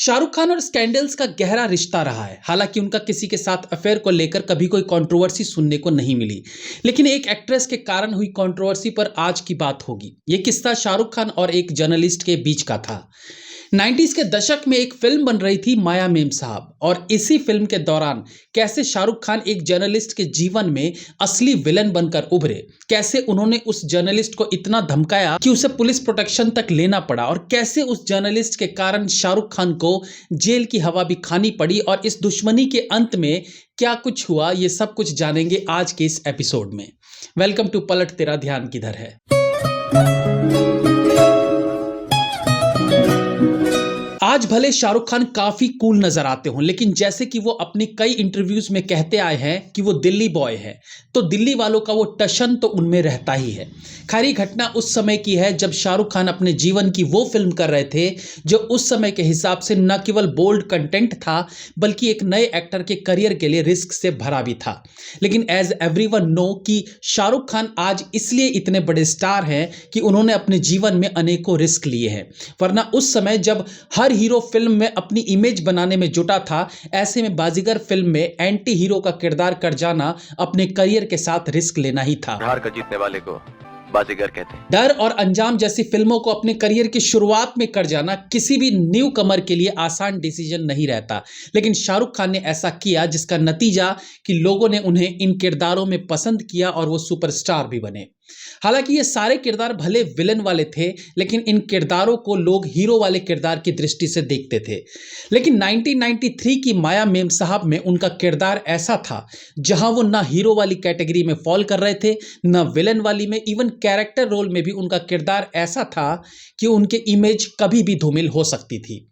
शाहरुख खान और स्कैंडल्स का गहरा रिश्ता रहा है। हालांकि उनका किसी के साथ अफेयर को लेकर कभी कोई कंट्रोवर्सी सुनने को नहीं मिली, लेकिन एक एक्ट्रेस के कारण हुई कंट्रोवर्सी पर आज की बात होगी। यह किस्सा शाहरुख खान और एक जर्नलिस्ट के बीच का था। 90s के दशक में एक फिल्म बन रही थी माया मेम साहब, और इसी फिल्म के दौरान कैसे शाहरुख खान एक जर्नलिस्ट के जीवन में असली विलन बनकर उभरे, कैसे उन्होंने उस जर्नलिस्ट को इतना धमकाया कि उसे पुलिस प्रोटेक्शन तक लेना पड़ा, और कैसे उस जर्नलिस्ट के कारण शाहरुख खान को जेल की हवा भी खानी पड़ी, और इस दुश्मनी के अंत में क्या कुछ हुआ, ये सब कुछ जानेंगे आज के इस एपिसोड में। वेलकम टू पलट तेरा ध्यान किधर है। आज भले शाहरुख खान काफी कूल नजर आते हों, लेकिन जैसे कि वो अपनी कई इंटरव्यूज में कहते आए हैं कि वो दिल्ली बॉय है, तो दिल्ली वालों का वो टशन तो उनमें रहता ही है। खैर, घटना उस समय की है जब शाहरुख खान अपने जीवन की वो फिल्म कर रहे थे जो उस समय के हिसाब से न केवल बोल्ड कंटेंट था, बल्कि एक नए एक्टर के करियर के लिए रिस्क से भरा भी था। लेकिन एज एवरीवन नो कि शाहरुख खान आज इसलिए इतने बड़े स्टार हैं कि उन्होंने अपने जीवन में अनेकों रिस्क लिए हैं, वरना उस समय जब हर हीरो फिल्म में अपनी इमेज बनाने में जुटा था, ऐसे में बाजीगर फिल्म में एंटी हीरो का किरदार कर जाना अपने करियर के साथ रिस्क लेना ही था। हार का जीतने वाले को बाजीगर कहते हैं। डर और अंजाम जैसी फिल्मों को अपने करियर की शुरुआत में कर जाना किसी भी न्यू कमर के लिए आसान डिसीजन नहीं रहता, लेकिन शाहरुख खान ने ऐसा किया जिसका नतीजा कि लोगों ने उन्हें इन किरदारों में पसंद किया और वो सुपरस्टार भी बने। हालांकि ये सारे किरदार भले विलन वाले थे, लेकिन इन किरदारों को लोग हीरो वाले किरदार की दृष्टि से देखते थे। लेकिन 1993 की माया मेम साहब में उनका किरदार ऐसा था जहां वो ना हीरो वाली कैटेगरी में फॉल कर रहे थे, ना विलन वाली में। इवन कैरेक्टर रोल में भी उनका किरदार ऐसा था कि उनके इमेज कभी भी धूमिल हो सकती थी।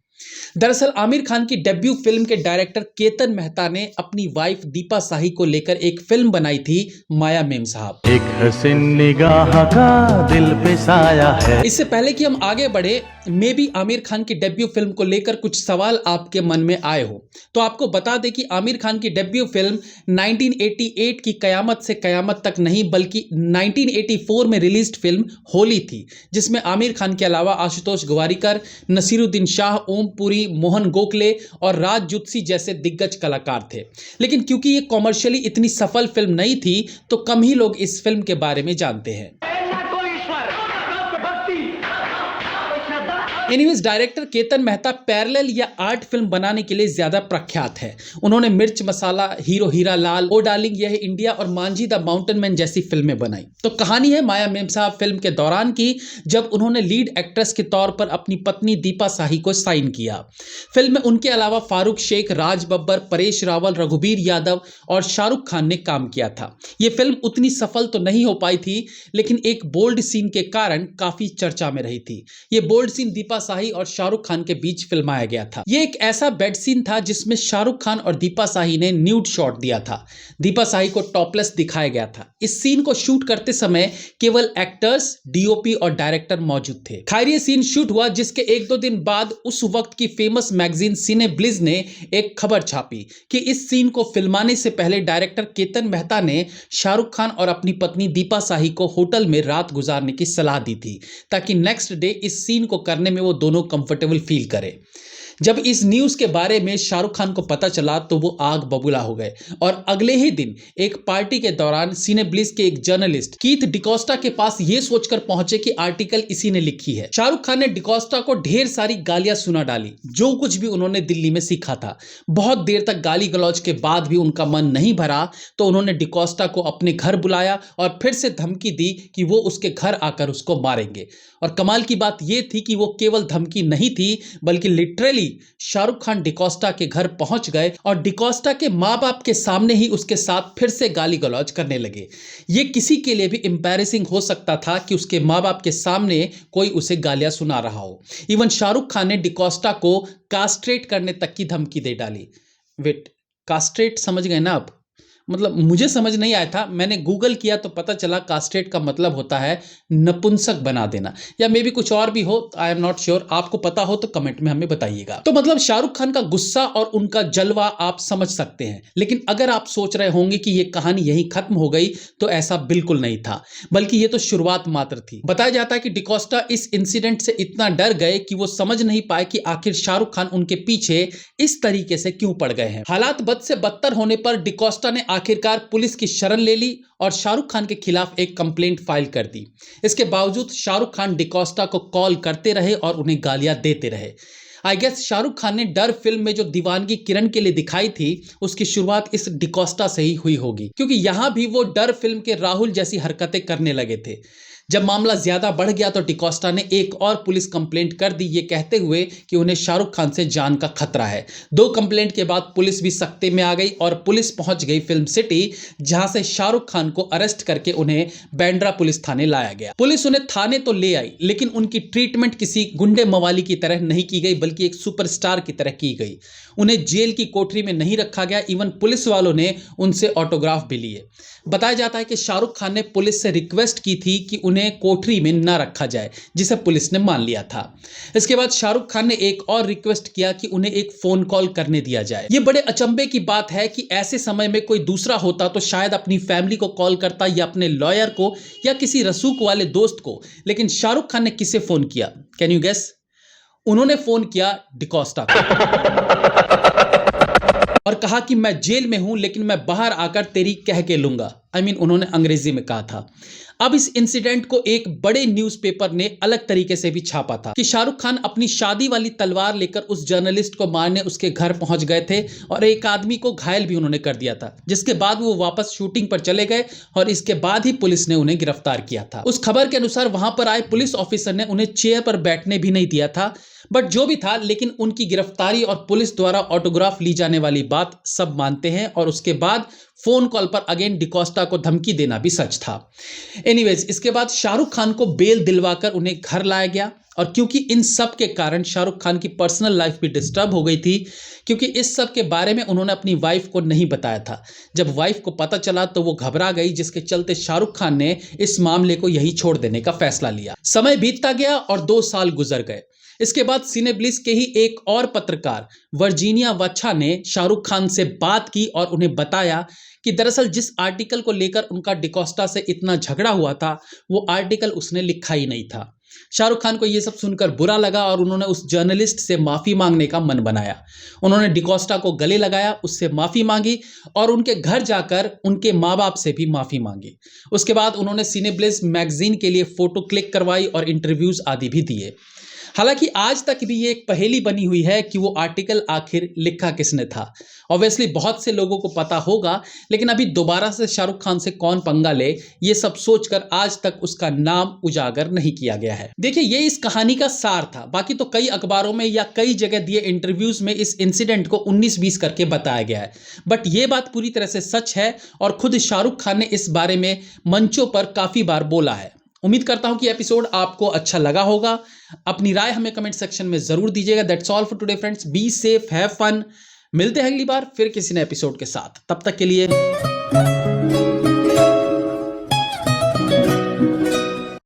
दरअसल आमिर खान की डेब्यू फिल्म के डायरेक्टर केतन मेहता ने अपनी वाइफ दीपा शाही को लेकर एक फिल्म बनाई थी माया मेम साहब। एक हसीन निगाह का दिल पे साया है। इससे पहले कि हम आगे बढ़े, मे भी आमिर खान की डेब्यू फिल्म को लेकर कुछ सवाल आपके मन में आए हो, तो आपको बता दें कि आमिर खान की डेब्यू फिल्म 1988 की कयामत से कयामत तक नहीं, बल्कि 1984 में रिलीज्ड फिल्म होली थी, जिसमें आमिर खान के अलावा आशुतोष गवारीकर, नसीरुद्दीन शाह, ओम पुरी, मोहन गोखले और राज जुत्सी जैसे दिग्गज कलाकार थे। लेकिन क्योंकि ये कॉमर्शियली इतनी सफल फिल्म नहीं थी, तो कम ही लोग इस फिल्म के बारे में जानते हैं। Anyways, director Ketan Mehta parallel या आर्ट फिल्म बनाने के लिए ज्यादा प्रख्यात है। उन्होंने मिर्च मसाला, हीरो हीरा लाल, ओ डार्लिंग यह इंडिया और मांझी द माउंटेन मैन जैसी फिल्में बनाई। तो कहानी है माया मेम साहब फिल्म के दौरान की, जब उन्होंने लीड एक्ट्रेस के तौर पर अपनी पत्नी दीपा शाही को साइन किया। फिल्म में उनके अलावा फारूक शेख, राज बब्बर, परेश रावल, रघुबीर यादव और शाहरुख खान ने काम किया था। यह फिल्म उतनी सफल तो नहीं हो पाई थी, लेकिन एक बोल्ड सीन के कारण काफी चर्चा में रही थी। ये बोल्ड सीन दीपा शाही और शाहरुख खान के बीच फिल्माया गया था। यह एक ऐसा बेड सीन था जिसमें शाहरुख खान और दीपा शाही ने न्यूड शॉट दिया था। दीपा शाही को टॉपलेस दिखाया गया था। इस सीन को शूट करते समय केवल एक्टर्स, डीओपी और डायरेक्टर मौजूद थे। खैर, ये सीन शूट हुआ, जिसके 1-2 दिन बाद उस वक्त की फेमस मैगजीन सिने ब्लिज ने एक खबर छापी कि इस सीन को फिल्माने से पहले डायरेक्टर केतन मेहता ने शाहरुख खान और अपनी पत्नी दीपा शाही को होटल में रात गुजारने की सलाह दी थी, ताकि नेक्स्ट डे इस सीन को करने में वो दोनों कंफर्टेबल फील करें। जब इस न्यूज के बारे में शाहरुख खान को पता चला तो वो आग बबूला हो गए, और अगले ही दिन एक पार्टी के दौरान सिनेब्लिस के एक जर्नलिस्ट कीथ डिकोस्टा के पास ये सोचकर पहुंचे कि आर्टिकल इसी ने लिखी है। शाहरुख खान ने डिकोस्टा को ढेर सारी गालियां सुना डाली, जो कुछ भी उन्होंने दिल्ली में सीखा था। बहुत देर तक गाली गलौज के बाद भी उनका मन नहीं भरा, तो उन्होंने डिकोस्टा को अपने घर बुलाया और फिर से धमकी दी कि वो उसके घर आकर उसको मारेंगे। और कमाल की बात यह थी कि वो केवल धमकी नहीं थी, बल्कि लिटरली शाहरुख खान डिकोस्टा के घर पहुंच गए और डिकोस्टा के माँ बाप के सामने ही उसके साथ फिर से गाली गलौज करने लगे। ये किसी के लिए भी एम्बैरेसिंग हो सकता था कि उसके माँ बाप के सामने कोई उसे गालियां सुना रहा हो। इवन शाहरुख खान ने डिकोस्टा को कास्ट्रेट करने तक की धमकी दे डाली। वेट, कास्ट्रेट समझ गए ना आप? मतलब मुझे समझ नहीं आया था। मैंने गूगल किया तो पता चला कास्ट्रेट का मतलब होता है नपुंसक बना देना, या मे बी कुछ और भी हो, आई एम नॉट श्योर। आपको पता हो तो कमेंट में हमें बताइएगा। तो मतलब शाहरुख खान का गुस्सा और उनका जलवा आप समझ सकते हैं, लेकिन अगर आप सोच रहे होंगे कि ये कहानी यहीं खत्म हो गई, तो ऐसा बिल्कुल नहीं था, बल्कि ये तो शुरुआत मात्र थी। बताया जाता है कि डिकोस्टा इस इंसिडेंट से इतना डर गए कि वो समझ नहीं पाए कि आखिर शाहरुख खान उनके पीछे इस तरीके से क्यों पड़ गए हैं। हालात बद से बदतर होने पर डिकोस्टा ने आखिरकार पुलिस की शरण ले ली और शाहरुख खान के खिलाफ एक कंप्लेंट फाइल कर दी। इसके बावजूद शाहरुख खान डिकोस्टा को कॉल करते रहे और उन्हें गालियां देते रहे। आई गेस शाहरुख खान ने डर फिल्म में जो दीवानगी किरण के लिए दिखाई थी, उसकी शुरुआत इस डिकोस्टा से ही हुई होगी, क्योंकि यहां भी वो डर फिल्म के राहुल जैसी हरकतें करने लगे थे। जब मामला ज्यादा बढ़ गया तो डिकोस्टा ने एक और पुलिस कंप्लेंट कर दी, ये कहते हुए कि उन्हें शाहरुख खान से जान का खतरा है। 2 कंप्लेंट के बाद पुलिस भी सख्ते में आ गई और पुलिस पहुंच गई फिल्म सिटी, जहां से शाहरुख खान को अरेस्ट करके उन्हें बांद्रा पुलिस थाने लाया गया। पुलिस उन्हें थाने तो ले आई, लेकिन उनकी ट्रीटमेंट किसी गुंडे मवाली की तरह नहीं की गई, बल्कि एक सुपरस्टार की तरह की गई। उन्हें जेल की कोठरी में नहीं रखा गया, इवन पुलिस वालों ने उनसे ऑटोग्राफ भी लिए। बताया जाता है कि शाहरुख खान ने पुलिस से रिक्वेस्ट की थी कि उन्हें कोठरी में न रखा जाए, जिसे पुलिस ने मान लिया था। इसके बाद शाहरुख खान ने एक और रिक्वेस्ट किया कि उन्हें एक फोन कॉल करने दिया जाए। ये बड़े अचंभे की बात है कि ऐसे समय में कोई दूसरा होता तो शायद अपनी फैमिली को कॉल करता, या अपने लॉयर को, या किसी रसूख वाले दोस्त को, लेकिन शाहरुख खान ने किसे फोन किया? Can you guess? उन्होंने फोन किया डिकोस्टा को और कहा कि मैं जेल में हूं, लेकिन मैं बाहर आकर तेरी कह के लूंगा। उन्होंने अंग्रेजी में कहा था। अब इस इंसिडेंट को एक बड़े न्यूज़पेपर ने अलग तरीके से भी छापा था कि शाहरुख खान अपनी शादी वाली तलवार लेकर उस जर्नलिस्ट को मारने उसके घर पहुंच गए थे और एक आदमी को घायल भी उन्होंने कर दिया था, जिसके बाद वो वापस शूटिंग पर चले गए और इसके बाद ही पुलिस ने उन्हें गिरफ्तार किया था। उस खबर के अनुसार वहां पर आए पुलिस ऑफिसर ने उन्हें चेयर पर बैठने भी नहीं दिया था, बट जो भी था, लेकिन उनकी गिरफ्तारी और पुलिस द्वारा ऑटोग्राफ ली जाने वाली बात सब मानते हैं, और उसके बाद फोन कॉल पर अगेन डिकोस्टा को धमकी देना भी सच था। एनीवेज, इसके बाद शाहरुख खान को बेल दिलवाकर उन्हें घर लाया गया, और क्योंकि इन सब के कारण शाहरुख खान की पर्सनल लाइफ भी डिस्टर्ब हो गई थी, क्योंकि इस सब के बारे में उन्होंने अपनी वाइफ को नहीं बताया था। जब वाइफ को पता चला तो वो घबरा गई, जिसके चलते शाहरुख खान ने इस मामले को यही छोड़ देने का फैसला लिया। समय बीतता गया और 2 साल गुजर गए। इसके बाद सिनेब्लिस के ही एक और पत्रकार वर्जीनिया वच्छा ने शाहरुख खान से बात की और उन्हें बताया कि दरअसल जिस आर्टिकल को लेकर उनका डिकोस्टा से इतना झगड़ा हुआ था, वो आर्टिकल उसने लिखा ही नहीं था। शाहरुख खान को यह सब सुनकर बुरा लगा और उन्होंने उस जर्नलिस्ट से माफी मांगने का मन बनाया। उन्होंने डिकोस्टा को गले लगाया, उससे माफी मांगी और उनके घर जाकर उनके माँ बाप से भी माफी मांगी। उसके बाद उन्होंने सिनेब्लिस मैगजीन के लिए फोटो क्लिक करवाई और इंटरव्यूज आदि भी दिए। हालांकि आज तक भी ये एक पहेली बनी हुई है कि वो आर्टिकल आखिर लिखा किसने था। ऑब्वियसली बहुत से लोगों को पता होगा, लेकिन अभी दोबारा से शाहरुख खान से कौन पंगा ले, ये सब सोचकर आज तक उसका नाम उजागर नहीं किया गया है। देखिए, ये इस कहानी का सार था। बाकी तो कई अखबारों में या कई जगह दिए इंटरव्यूज में इस इंसिडेंट को 19-20 करके बताया गया है, बट ये बात पूरी तरह से सच है और खुद शाहरुख खान ने इस बारे में मंचों पर काफी बार बोला है। उम्मीद करता हूं कि एपिसोड आपको अच्छा लगा होगा। अपनी राय हमें कमेंट सेक्शन में जरूर दीजिएगा। That's all for today friends, be safe, have fun. मिलते हैं अगली बार फिर किसी नए एपिसोड के साथ। तब तक के लिए